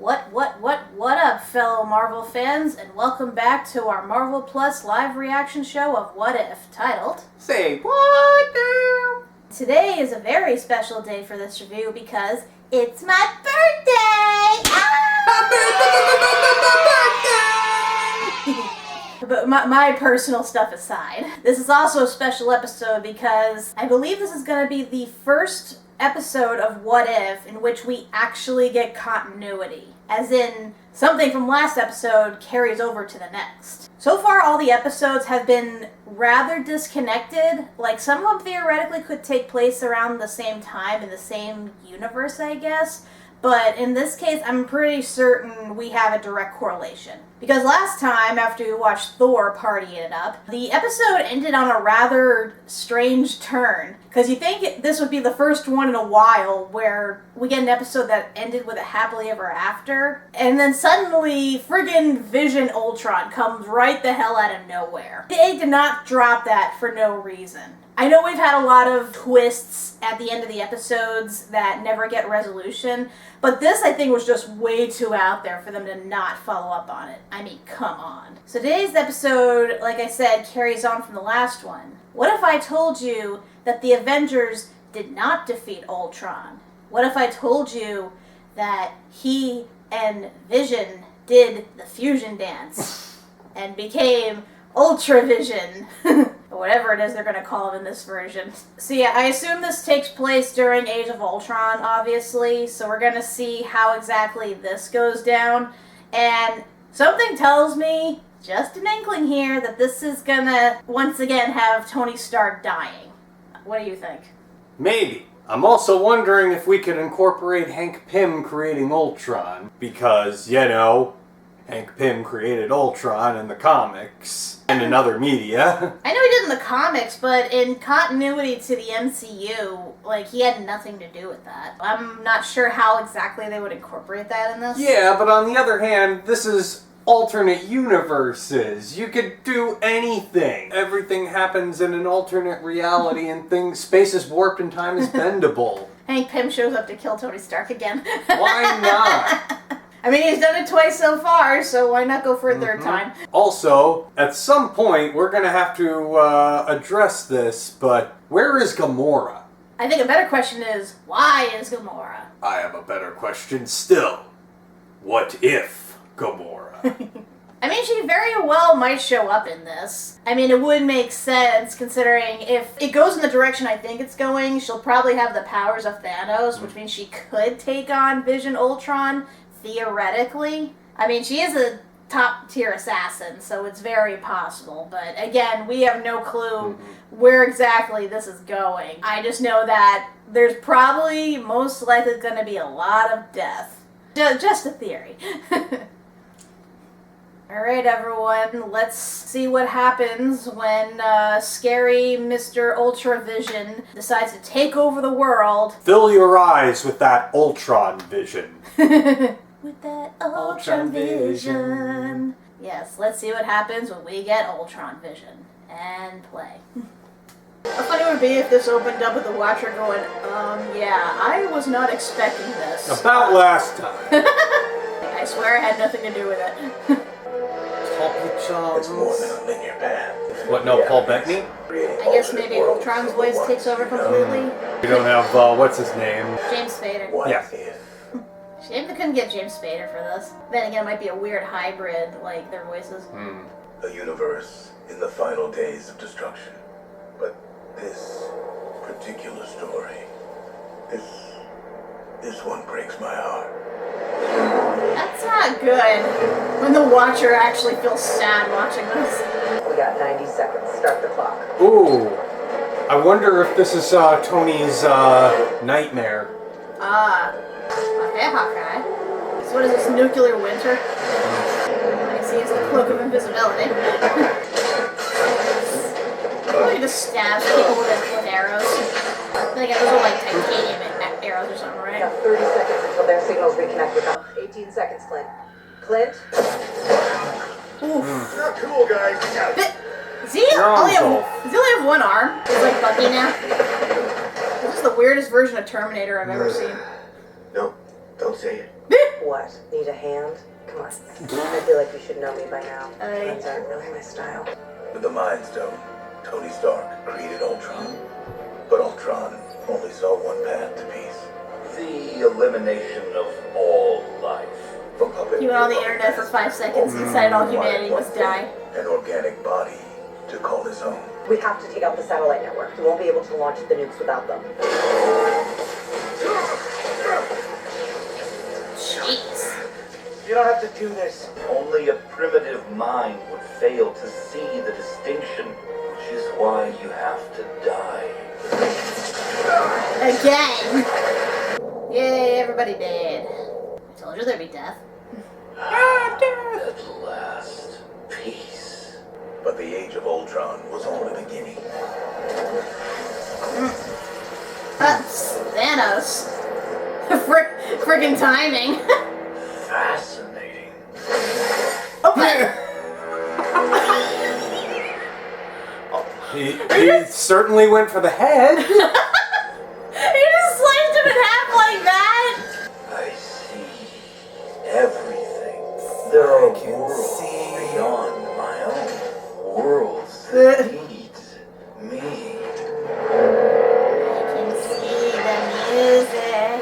What up, fellow Marvel fans, and welcome back to our Marvel Plus live reaction show of What If, titled Say What Now? Today is a very special day for this review because it's my birthday! But my personal stuff aside, this is also a special episode because I believe this is going to be the first episode of What If in which we actually get continuity. As in, something from last episode carries over to the next. So far, all the episodes have been rather disconnected. Like, some of them theoretically could take place around the same time in the same universe, I guess. But in this case, I'm pretty certain we have a direct correlation. Because last time, after we watched Thor partying it up, the episode ended on a rather strange turn. Because you think this would be the first one in a while where we get an episode that ended with a happily ever after. And then suddenly, friggin' Vision Ultron comes right the hell out of nowhere. They did not drop that for no reason. I know we've had a lot of twists at the end of the episodes that never get resolution, but this I think was just way too out there for them to not follow up on it. I mean, come on. So today's episode, like I said, carries on from the last one. What if I told you that the Avengers did not defeat Ultron? What if I told you that he and Vision did the fusion dance and became Ultravision? Or whatever it is they're going to call him in this version. So yeah, I assume this takes place during Age of Ultron, obviously, so we're going to see how exactly this goes down. And something tells me, just an inkling here, that this is going to, once again, have Tony Stark dying. What do you think? Maybe. I'm also wondering if we could incorporate Hank Pym creating Ultron, because, you know, Hank Pym created Ultron in the comics and in other media. I know he did in the comics, but in continuity to the MCU, like, he had nothing to do with that. I'm not sure how exactly they would incorporate that in this. Yeah, but on the other hand, this is alternate universes. You could do anything. Everything happens in an alternate reality and space is warped and time is bendable. Hank Pym shows up to kill Tony Stark again. Why not? I mean, he's done it twice so far, so why not go for a third time? Also, at some point, we're going to have to address this, but where is Gamora? I think a better question is, why is Gamora? I have a better question still. What if Gamora? I mean, she very well might show up in this. I mean, it would make sense, considering if it goes in the direction I think it's going, she'll probably have the powers of Thanos, which means she could take on Vision Ultron, theoretically. I mean, she is a top-tier assassin, so it's very possible. But again, we have no clue where exactly this is going. I just know that there's probably most likely going to be a lot of death. Just a theory. Alright everyone, let's see what happens when scary Mr. Ultravision decides to take over the world. Fill your eyes with that Ultron vision. With that Ultron vision. Yes, let's see what happens when we get Ultron vision. And play. How funny would it be if this opened up with the Watcher going, yeah, I was not expecting this. About last time. I swear it had nothing to do with it. It's more than a linear path. What, no, Paul Bettany? I guess maybe Ultron's voice takes over completely. We don't have, what's his name? James Spader. What Yeah. if? Shame they couldn't get James Spader for this. Then again, it might be a weird hybrid, like their voices. A universe in the final days of destruction. But this particular story, this one breaks my heart. That's not good. When the Watcher actually feels sad watching this. We got 90 seconds. Start the clock. Ooh. I wonder if this is Tony's nightmare. Okay, Hawkeye. So what is this, nuclear winter? I see it's the cloak of invisibility. He just stabs people with arrows. I think those are like titanium arrows or something, We right? got 30 seconds until their signals reconnect with them. 18 seconds, Clint. Clint? Oof. Not cool, guys. Does he only have one arm? He's like Bucky now. This is the weirdest version of Terminator I've ever seen. No, don't say it. What? Need a hand? Come on. I feel like you should know me by now. Hands aren't really my style. With the Mind Stone, Tony Stark created Ultron. But Ultron only saw one path to peace. The elimination of all life. From puppet He went on the internet for 5 seconds and decided all humanity must die. An organic body to call his own. We have to take out the satellite network. We won't be able to launch the nukes without them. Jeez. You don't have to do this. Only a primitive mind would fail to see the distinction, which is why you have to die. Again. Yay, everybody dead. I told you there'd be death. At last, peace. But the Age of Ultron was only the beginning. That's Thanos. Friggin' timing. Fascinating. He certainly went for the head. He just sliced him in half like that. I see everything. There are worlds beyond my own. Worlds that need me. I can see the music.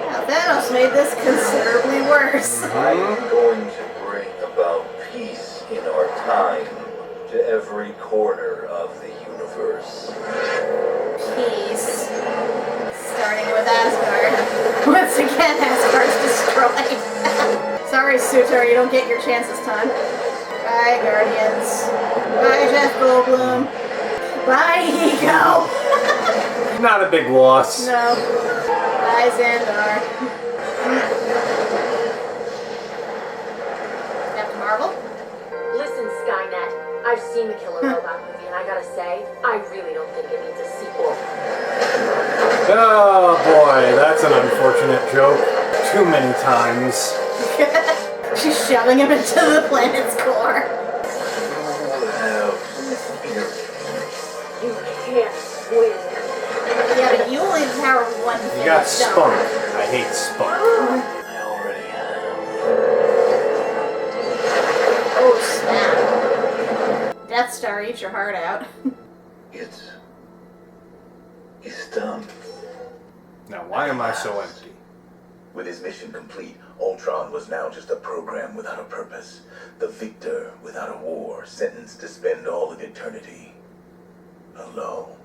Now Thanos made this considerably worse. I am going to bring about peace in our time to every corner of the universe. Peace. Starting with Asgard. Once again, Asgard's destroyed. Sorry, Sutor, you don't get your chance this time. Bye, Guardians. Bye, Jeff Goldblum. Bye, Ego. Not a big loss. No. Bye, Xandar. Captain Marvel? Listen, Skynet, I've seen the Killer Robot movie, and I gotta say, I really don't think it needs a sequel. Oh boy, that's an unfortunate joke. Too many times. She's shoving him into the planet's core. You can't win. Yeah, but you only empower one thing. You got spunk. I hate spunk. I already have. Oh, snap. Death Star, eat your heart out. It's done. Now, why am I so empty? With his mission complete, Ultron was now just a program without a purpose. The victor without a war, sentenced to spend all of eternity alone.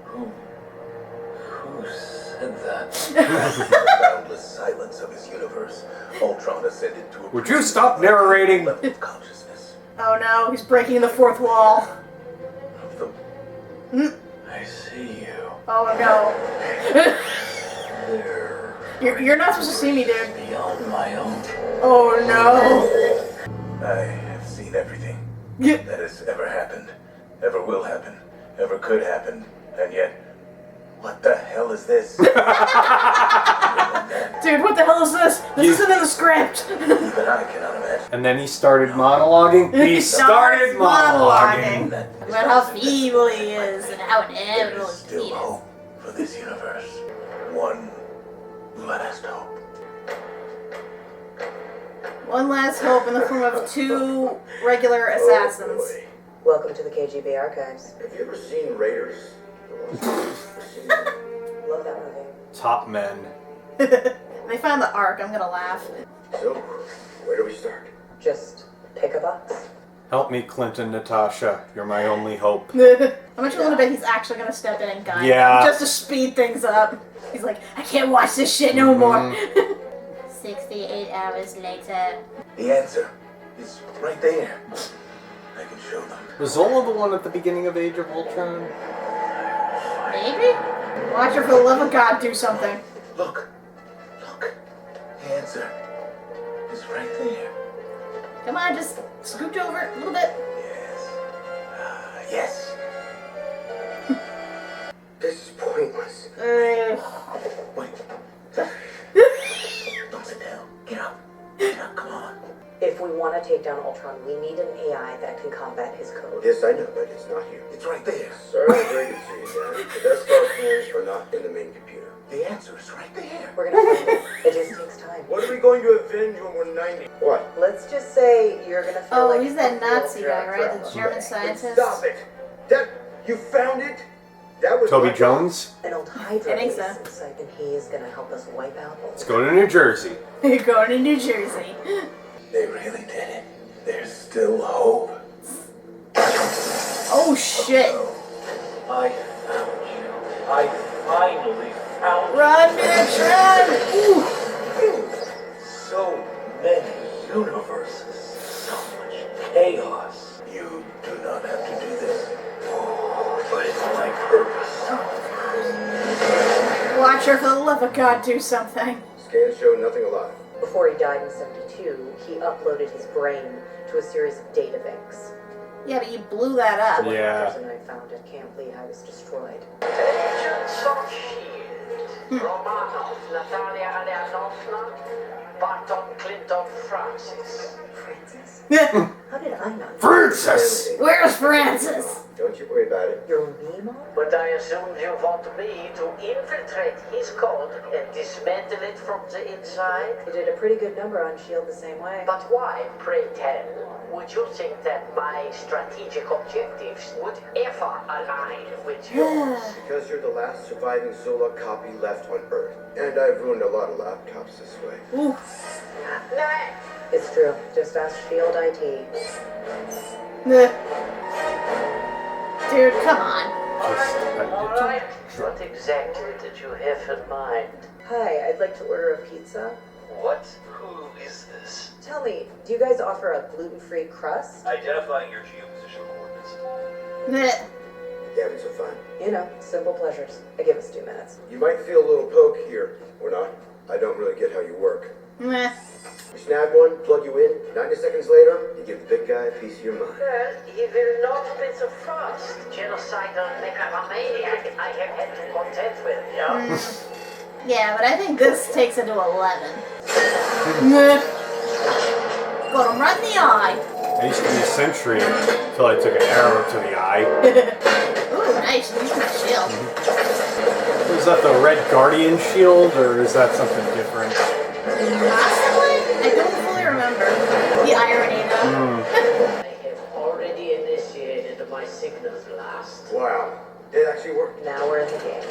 Who said that? In the boundless silence of his universe, Ultron ascended to a... Would you stop narrating? ...level of consciousness. Oh no, he's breaking the fourth wall. Of the... I see you. Oh no. You're not supposed to see me, dude. Beyond my own. Oh no. I have seen everything Yeah. that has ever happened, ever will happen, ever could happen, and yet, what the hell is this? Dude, what the hell is this? This isn't in the script. Even I cannot imagine. And then he started monologuing. He started monologuing. About how feeble he is and how There inevitable is his still feet is. hope for this universe. One last hope. One last hope in the form of two regular assassins. Oh, boy. Welcome to the KGB archives. Have you ever seen Raiders? Love that movie. Top men. They found the Ark, I'm gonna laugh. So, where do we start? Just pick a box. Help me, Clinton, Natasha. You're my only hope. I'm actually a little bit he's actually gonna step in and guide Yeah. them just to speed things up. He's like, I can't watch this shit no more. 68 hours later. The answer is right there. I can show them. Was Zola the one at the beginning of Age of Ultron? Maybe? Watch her for the love of God do something. Look. Look. The answer is right there. Come on, just scooch over a little bit. Yes. Yes. This is pointless. Wait. Don't sit down. Get up. Get up. Come on. If we want to to take down Ultron, we need an AI that can combat his code. Yes, I know, but it's not here. It's right there. Sir, very good to see you, Dad. The best Falcons are not in the main computer. The answer is right there. We're gonna find it. It just takes time. What are we going to avenge when we're 90? What? Let's just say you're gonna feel like he's that a real Nazi jerk guy, right? forever. The German scientist. Stop it! That, you found it? That was Toby my- Jones? An old Hydra I think base so. inside, and he is gonna help us wipe out all Let's go to New Jersey. You're going to New Jersey. They really did it. There's still hope. Oh shit. I found you. I finally found you. Run, bitch, run! Ooh. So many universes. So much chaos. You do not have to do this. But it's my purpose. Watch her for the love of God do something. Scans show nothing alive. Before he died in 72, he uploaded his brain to a series of data banks. Yeah, but you blew that up. Yeah. The person I found at Camp Lehigh was destroyed. Agents of S.H.I.E.L.D. Romanov, Natalia Alyanovna, Barton Clinton Francis. Francis? How did I not? Francis! Where's Francis? Don't you worry about it. You're me, Mom? But I assumed you want me to infiltrate his code and dismantle it from the inside? You did a pretty good number on S.H.I.E.L.D. the same way. But why, pray tell, would you think that my strategic objectives would ever align with yours? Because you're the last surviving Zola copy left on Earth. And I've ruined a lot of laptops this way. Ooh. Nah. It's true. Just ask S.H.I.E.L.D. IT. Dude, come on. Alright, what exactly did you have in mind? Hi, I'd like to order a pizza. What? Who is this? Tell me, do you guys offer a gluten-free crust? Identifying your geopositional coordinates. You having some fun? You know, simple pleasures. I give us 2 minutes. You might feel a little poke here, or not. I don't really get how you work. Meh. You snag one, plug you in, 90 seconds later, you give the big guy a piece of your mind. Well, he will not be the first genocidal megalomaniac I have had to contend with, yeah? Yeah, but I think this takes it to 11. Meh. Got him right in the eye. I used to be a sentry until I took an arrow to the eye. Ooh, nice. Use the shield. Was that the Red Guardian shield, or is that something different? Possibly? I don't fully remember. The irony, though. I have already initiated my signal blast. Wow, it actually worked. Now we're in the game.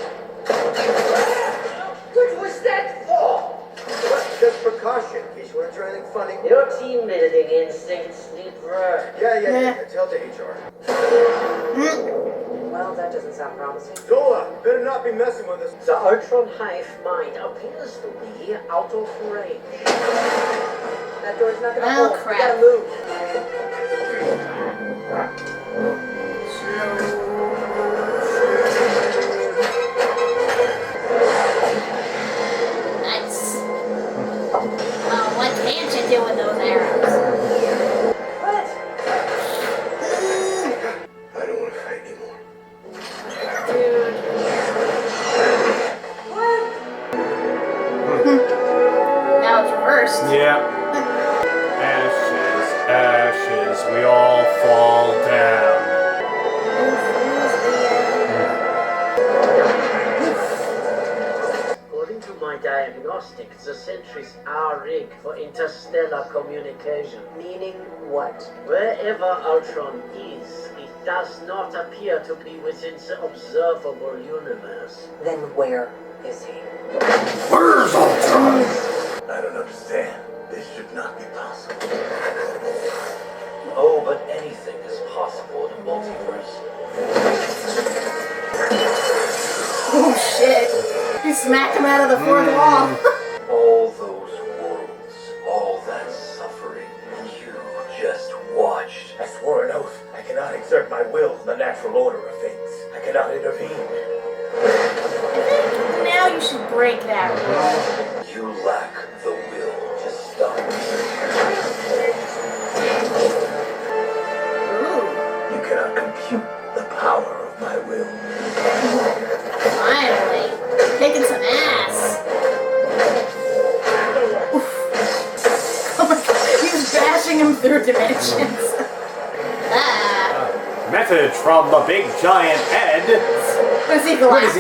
What was that for? Well, just precaution, in case you want to try anything funny. Your team building instincts need work. Yeah. Tell to HR. Well, that doesn't sound promising. Zola, better not be messing with us. The Ultron hive mind appears to be out of range. That door's not gonna Oh, hold. crap. You gotta move. Nice. Oh, what can't you do with those arrows? What? I don't want to fight anymore. Dude. Now it's reversed. Yeah. Ashes, ashes, we all fall down. According to my diagnostics, the sentries are rigged for interstellar communication. Meaning what? Wherever Ultron is, it does not appear to be within the observable universe. Then where is he? Where's Ultron? I don't understand. This should not be possible. Oh, but anything is possible in the multiverse. Oh, shit. You smacked him out of the fourth wall. All those worlds, all that suffering, you just watched. I swore an oath. I cannot exert my will in the natural order of things. I cannot intervene. Now you should break that rule. You lack the will to stop. Ooh, You cannot compute the power of my will. finally. Kicking some ass. Oof. Oh my god, he was bashing him through dimensions. Message from the big giant Ed. What is he, What is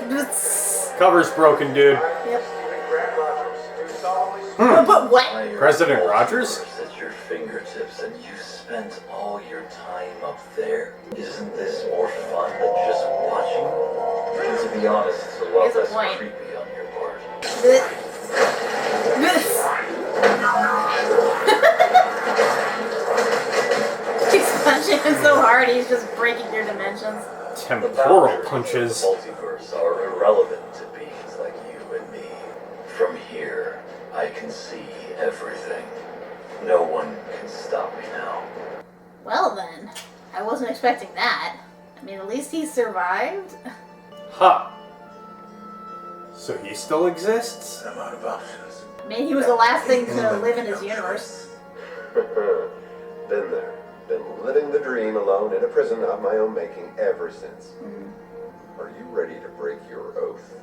Galactus? Cover's broken, dude. Yep. But what? President Rogers? At your fingertips, and you spent all your time up there. Isn't this more fun than just watching? And to be honest, it's a lot less creepy on your part. He's punching him so hard, he's just breaking through dimensions. Temporal punches. The multiverse are irrelevant to beings like you and me. From here, I can see everything. No one can stop me now. Well then, I wasn't expecting that. I mean, at least he survived. Huh. So he still exists? I'm out of options. I mean, he was the last thing to live in his universe. Been there. Been living the dream alone in a prison of my own making ever since. Are you ready to break your oath?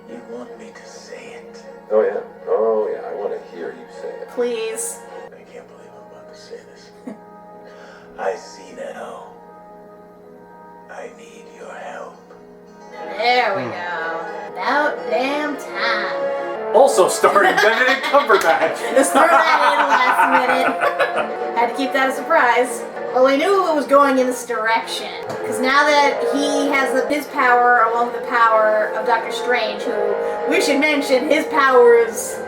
You want me to say it? Oh yeah, I want to hear you say it. Please. I can't believe I'm about to say this. I see now. I need your help. There we go. About damn time. Also starring Benedict Cumberbatch. Just throw that in last minute. Had to keep that a surprise. Well, we knew it was going in this direction. Because now that he has his power along with the power of Doctor Strange, who, we should mention, his powers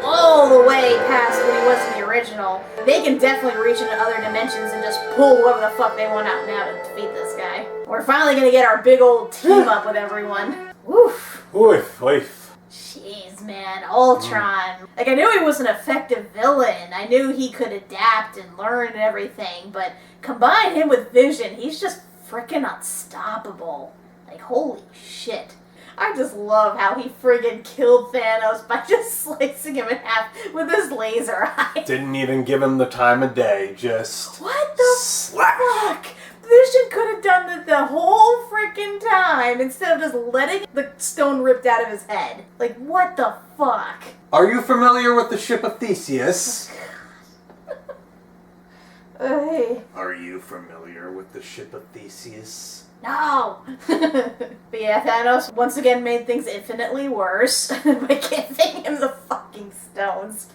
all the way past what he was in the original, they can definitely reach into other dimensions and just pull whoever the fuck they want out now to defeat this guy. We're finally gonna get our big old team up with everyone. Woof. Oof, oof. Jeez, man, Ultron. Like, I knew he was an effective villain. I knew he could adapt and learn and everything, but combine him with Vision, he's just freaking unstoppable. Like, holy shit. I just love how he friggin' killed Thanos by just slicing him in half with his laser eye. Didn't even give him the time of day, just... What the slash. fuck? Vision could have done that the whole freaking time instead of just letting the stone ripped out of his head. Like, what the fuck? Are you familiar with the ship of Theseus? Hey. Are you familiar with the ship of Theseus? No! But yeah, Thanos once again made things infinitely worse by giving him the fucking stones.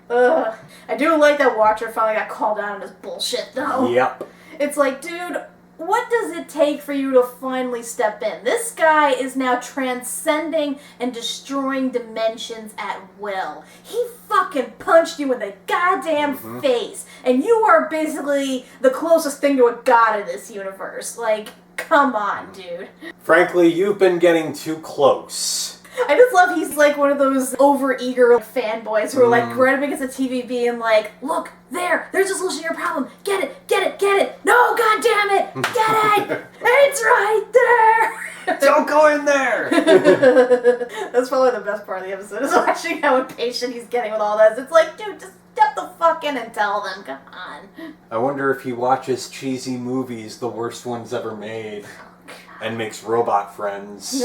Ugh. I do like that Watcher finally got called out on his bullshit, though. Yep. It's like, dude, what does it take for you to finally step in? This guy is now transcending and destroying dimensions at will. He fucking punched you in the goddamn face. And you are basically the closest thing to a god in this universe. Like, come on, dude. Frankly, you've been getting too close. I just love he's like one of those over-eager fanboys who are like right up against the TV being like, look, there's a solution to your problem. Get it. No, god damn it. Get it. It's right there. Don't go in there. That's probably the best part of the episode is watching how impatient he's getting with all this. It's like, dude, just step the fuck in and tell them. Come on. I wonder if he watches cheesy movies, the worst ones ever made, and makes robot friends.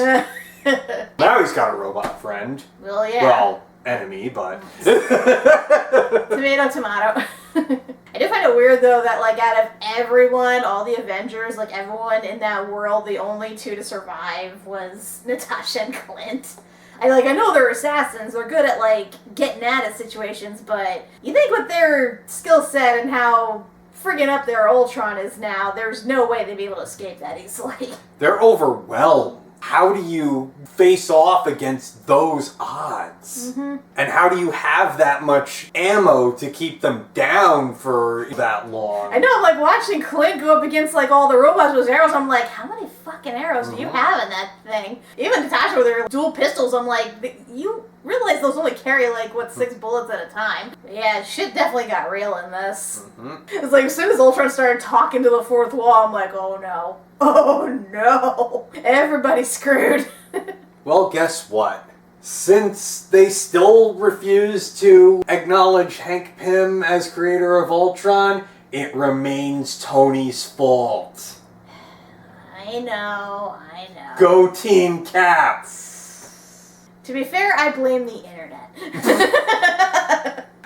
Now he's got a robot friend. Well, yeah. Well, enemy, but... Tomato, tomato. I do find it weird, though, that, like, out of everyone, all the Avengers, like, everyone in that world, the only two to survive was Natasha and Clint. I know they're assassins, they're good at, like, getting out of situations, but you think with their skill set and how friggin' up their Ultron is now, there's no way they'd be able to escape that easily. They're overwhelmed. How do you face off against those odds? And how do you have that much ammo to keep them down for that long? I know, I'm like watching Clint go up against like all the robots with arrows, I'm like, how many fucking arrows do you have in that thing? Even Natasha with her dual pistols, I'm like, you realize those only carry like, 6 bullets at a time? Yeah, shit definitely got real in this. It's like, as soon as Ultron started talking to the fourth wall, I'm like, oh no. Oh no! Everybody's screwed. Well, guess what? Since they still refuse to acknowledge Hank Pym as creator of Ultron, it remains Tony's fault. I know. Go Team Cap! To be fair, I blame the internet.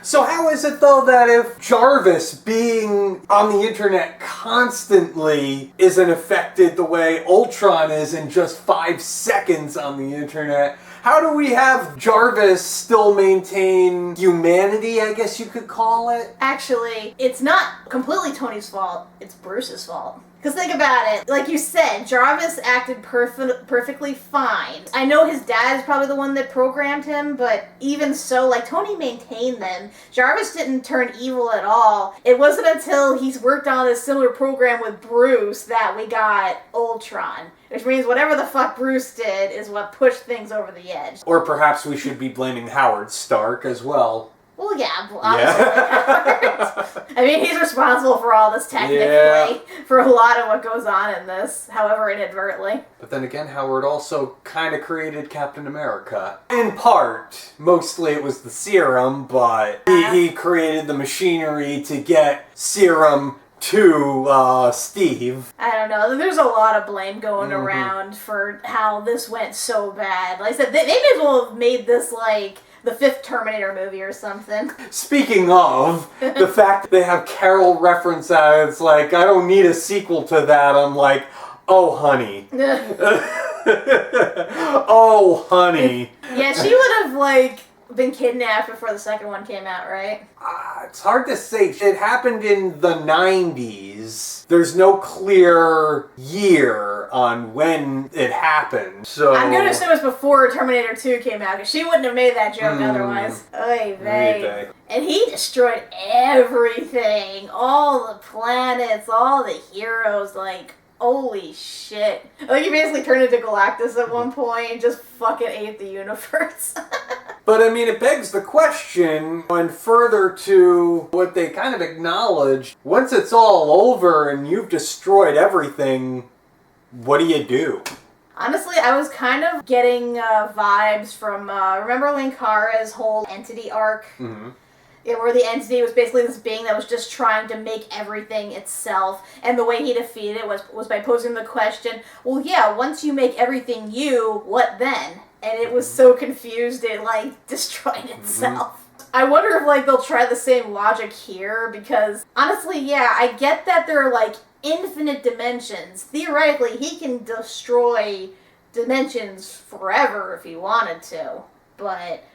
So how is it, though, that if Jarvis being on the internet constantly isn't affected the way Ultron is in just 5 seconds on the internet, how do we have Jarvis still maintain humanity, I guess you could call it? Actually, it's not completely Tony's fault, it's Bruce's fault. Because think about it, like you said, Jarvis acted perfectly fine. I know his dad is probably the one that programmed him, but even so, like, Tony maintained them. Jarvis didn't turn evil at all. It wasn't until he's worked on a similar program with Bruce that we got Ultron. Which means whatever the fuck Bruce did is what pushed things over the edge. Or perhaps we should be blaming Howard Stark as well. Well, yeah, obviously. I mean, he's responsible for all this technically, for a lot of what goes on in this, however inadvertently. But then again, Howard also kind of created Captain America. In part. Mostly it was the serum, but he created the machinery to get serum to Steve. I don't know. There's a lot of blame going around for how this went so bad. Like I said, they may as well have made this like the 5th Terminator movie or something. Speaking of, the fact that they have Carol reference out, it's like, I don't need a sequel to that. I'm like, oh, honey. Oh, honey. Yeah, she would have, like, been kidnapped before the second one came out, right? It's hard to say. It happened in the 90s. There's no clear year on when it happened. So I'm going to assume it's before Terminator 2 came out, because she wouldn't have made that joke otherwise. Oy vey. And he destroyed everything. All the planets, all the heroes, like, holy shit. Like, he basically turned into Galactus at one point and just fucking ate the universe. But, I mean, it begs the question, and further to what they kind of acknowledge, once it's all over and you've destroyed everything, what do you do? Honestly, I was kind of getting vibes from, remember Linkara's whole entity arc? Mm-hmm. Yeah, where the entity was basically this being that was just trying to make everything itself, and the way he defeated it was by posing the question, well, yeah, once you make everything you, what then? And it was so confused it, like, destroyed itself. I wonder if, like, they'll try the same logic here, because, honestly, yeah, I get that there are, like, infinite dimensions. Theoretically, he can destroy dimensions forever if he wanted to, but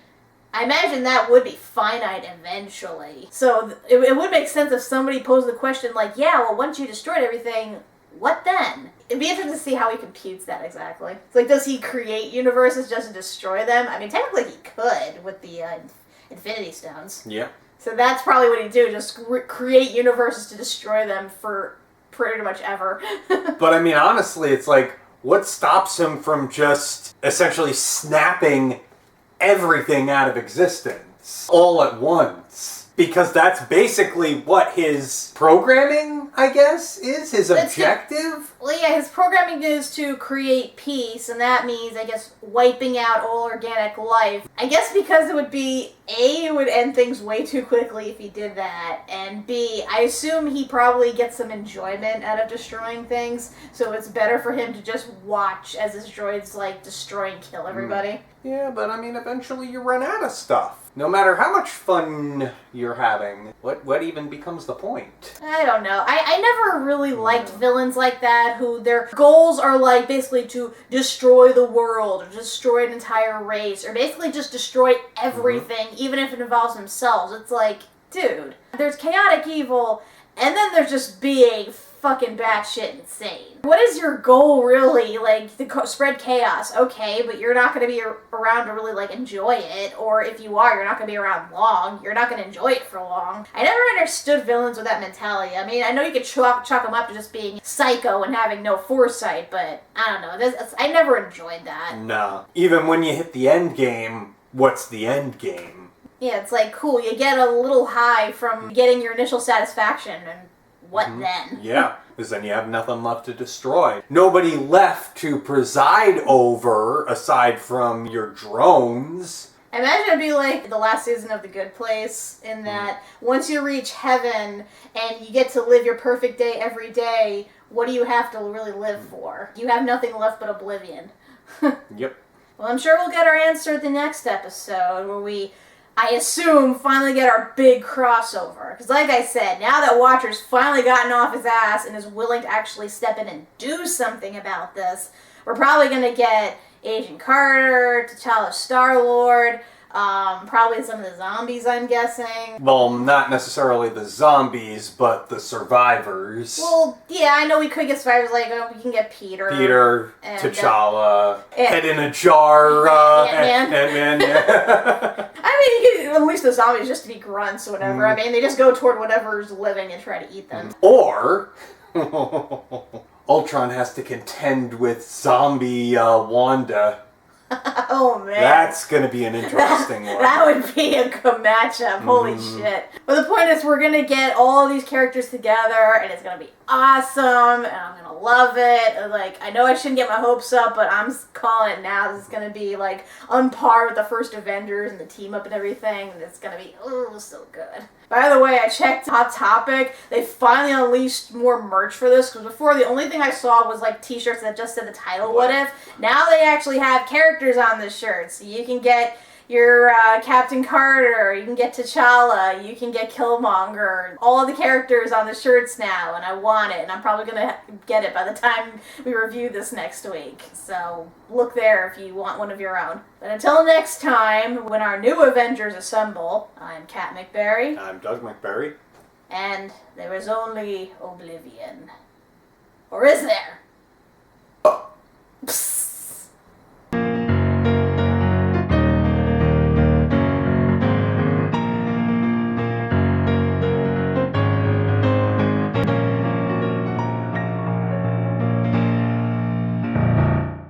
I imagine that would be finite eventually. So it would make sense if somebody posed the question, like, yeah, well, once you destroyed everything, what then? It'd be interesting to see how he computes that exactly. It's like, does he create universes just to destroy them? I mean, technically he could with the Infinity Stones. Yeah. So that's probably what he'd do, just create universes to destroy them for pretty much ever. But I mean, honestly, it's like, what stops him from just essentially snapping everything out of existence all at once? Because that's basically what his programming, I guess, is? His objective? Well, yeah, his programming is to create peace, and that means, I guess, wiping out all organic life. I guess because it would be, A, it would end things way too quickly if he did that, and B, I assume he probably gets some enjoyment out of destroying things, so it's better for him to just watch as his droids, like, destroy and kill everybody. Yeah, but I mean, eventually you run out of stuff. No matter how much fun you're having, what even becomes the point? I don't know. I never really liked villains like that, who their goals are like basically to destroy the world, or destroy an entire race, or basically just destroy everything, even if it involves themselves. It's like, dude, there's chaotic evil, and then there's just being fucking batshit insane. What is your goal, really? Like, to spread chaos. Okay, but you're not going to be around to really, like, enjoy it. Or if you are, you're not going to be around long. You're not going to enjoy it for long. I never understood villains with that mentality. I mean, I know you could chalk them up to just being psycho and having no foresight, but I don't know. I never enjoyed that. No. Even when you hit the end game, what's the end game? Yeah, it's like, cool, you get a little high from getting your initial satisfaction, and what then? Yeah, because then you have nothing left to destroy. Nobody left to preside over aside from your drones. I imagine it'd be like the last season of The Good Place, in that once you reach heaven and you get to live your perfect day every day, what do you have to really live for? You have nothing left but oblivion. Yep. Well, I'm sure we'll get our answer at the next episode, where we I assume, finally get our big crossover. Because like I said, now that Watcher's finally gotten off his ass and is willing to actually step in and do something about this, we're probably going to get Agent Carter, T'Challa Star-Lord, probably some of the zombies, I'm guessing. Well, not necessarily the zombies, but the survivors. Well, yeah, I know we could get survivors, like, we can get Peter. And, T'Challa, Head in a Jar, Ant-Man. I mean, at least the zombies just to be grunts or whatever. I mean, they just go toward whatever's living and try to eat them. Or Ultron has to contend with zombie Wanda. Oh, man. That's going to be an interesting one. That would be a good matchup. Holy shit. But the point is, we're going to get all these characters together, and it's going to be awesome, and I'm going to love it. And, like, I know I shouldn't get my hopes up, but I'm calling it now. This is going to be, like, on par with the first Avengers and the team-up and everything. And it's going to be, so good. By the way, I checked Hot Topic. They finally unleashed more merch for this, because before the only thing I saw was like t-shirts that just said the title, What If. Now they actually have characters on the shirts. So you can get your Captain Carter, you can get T'Challa, you can get Killmonger. All of the characters on the shirts now, and I want it, and I'm probably going to get it by the time we review this next week. So look there if you want one of your own. But until next time, when our new Avengers assemble, I'm Kat MacBerrie. I'm Doug MacBerrie. And there is only oblivion. Or is there? Oh. Psst.